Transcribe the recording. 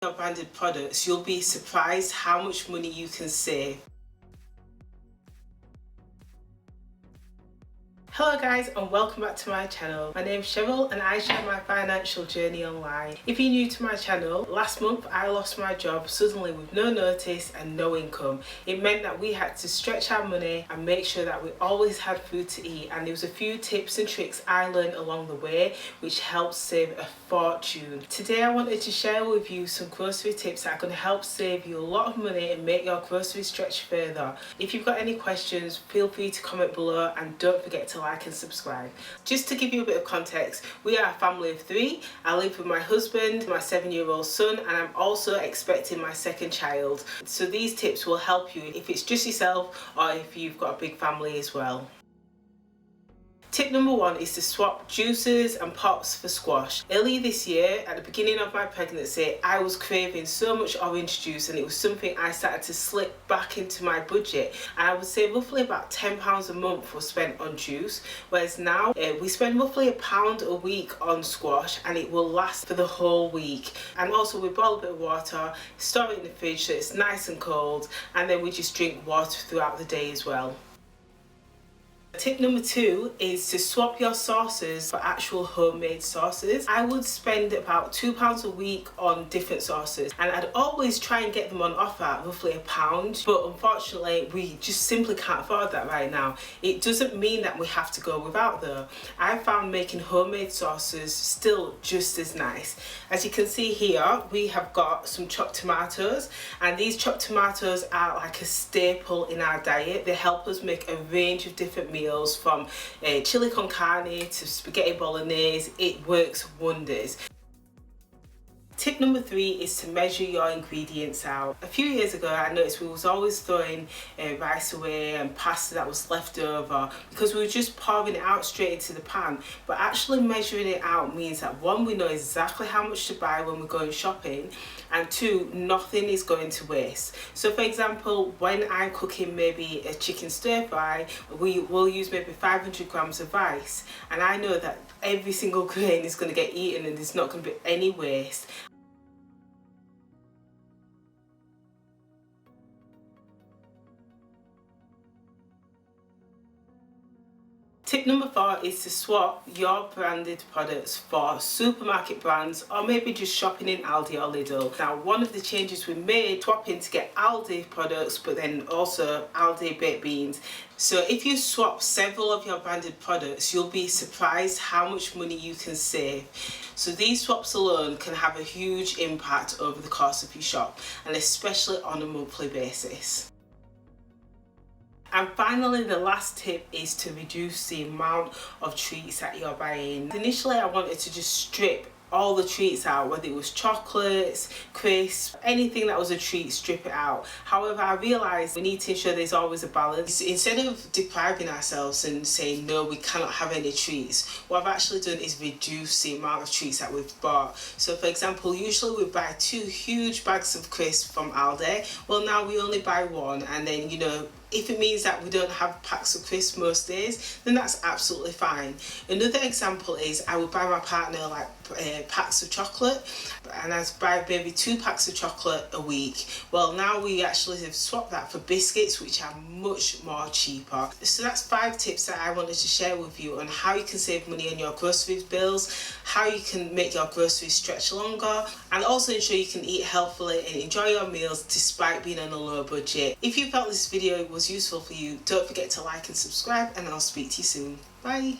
Your branded products, you'll be surprised how much money you can save. Hello guys, and welcome back to my channel. My name is Cheryl and I share my financial journey online. If you're new to my channel, last month I lost my job suddenly with no notice and no income. It meant that we had to stretch our money and make sure that we always had food to eat, and there was a few tips and tricks I learned along the way which helped save a fortune. Today I wanted to share with you some grocery tips that are going to help save you a lot of money and make your groceries stretch further. If you've got any questions, feel free to comment below and don't forget to like and subscribe. Just to give you a bit of context, we are a family of 3. I live with my husband, my 7-year-old son, and I'm also expecting my second child. So these tips will help you if it's just yourself or if you've got a big family as well. Tip number 1 is to swap juices and pops for squash. Earlier this year, at the beginning of my pregnancy, I was craving so much orange juice and it was something I started to slip back into my budget. And I would say roughly about £10 a month was spent on juice, whereas now we spend roughly £1 a week on squash and it will last for the whole week. And also we boil a bit of water, store it in the fridge so it's nice and cold, and then we just drink water throughout the day as well. Tip number 2 is to swap your sauces for actual homemade sauces. I would spend about £2 a week on different sauces, and I'd always try and get them on offer at roughly £1, but unfortunately we just simply can't afford that right now. It doesn't mean that we have to go without though. I found making homemade sauces still just as nice. As you can see here, we have got some chopped tomatoes, and these chopped tomatoes are like a staple in our diet. They help us make a range of different meals, from chili con carne to spaghetti bolognese. It works wonders. Tip number 3 is to measure your ingredients out. A few years ago I noticed we was always throwing rice away and pasta that was left over because we were just pouring it out straight into the pan. But actually measuring it out means that 1, we know exactly how much to buy when we're going shopping, and 2, nothing is going to waste. So for example, when I'm cooking maybe a chicken stir fry, we will use maybe 500 grams of rice, and I know that every single grain is going to get eaten and there's not going to be any waste. Tip number 4 is to swap your branded products for supermarket brands, or maybe just shopping in Aldi or Lidl. Now, one of the changes we made, swapping to get Aldi products but then also Aldi baked beans. So if you swap several of your branded products, you'll be surprised how much money you can save. So these swaps alone can have a huge impact over the course of your shop, and especially on a monthly basis. And finally, the last tip is to reduce the amount of treats that you're buying. Initially I wanted to just strip all the treats out, whether it was chocolates, crisps, anything that was a treat, strip it out. However, I realised we need to ensure there's always a balance. Instead of depriving ourselves and saying no, we cannot have any treats, what I've actually done is reduce the amount of treats that we've bought. So for example, usually we buy 2 huge bags of crisps from Aldi. Well, now we only buy 1, and then if it means that we don't have packs of crisps most days, then that's absolutely fine. Another example is I would buy my partner like packs of chocolate, and I'd buy maybe 2 packs of chocolate a week. Well, now we actually have swapped that for biscuits, which are much more cheaper. So that's 5 tips that I wanted to share with you on how you can save money on your groceries bills, how you can make your groceries stretch longer, and also ensure you can eat healthily and enjoy your meals despite being on a low budget. If you felt this video was useful for you, don't forget to like and subscribe, and I'll speak to you soon. Bye.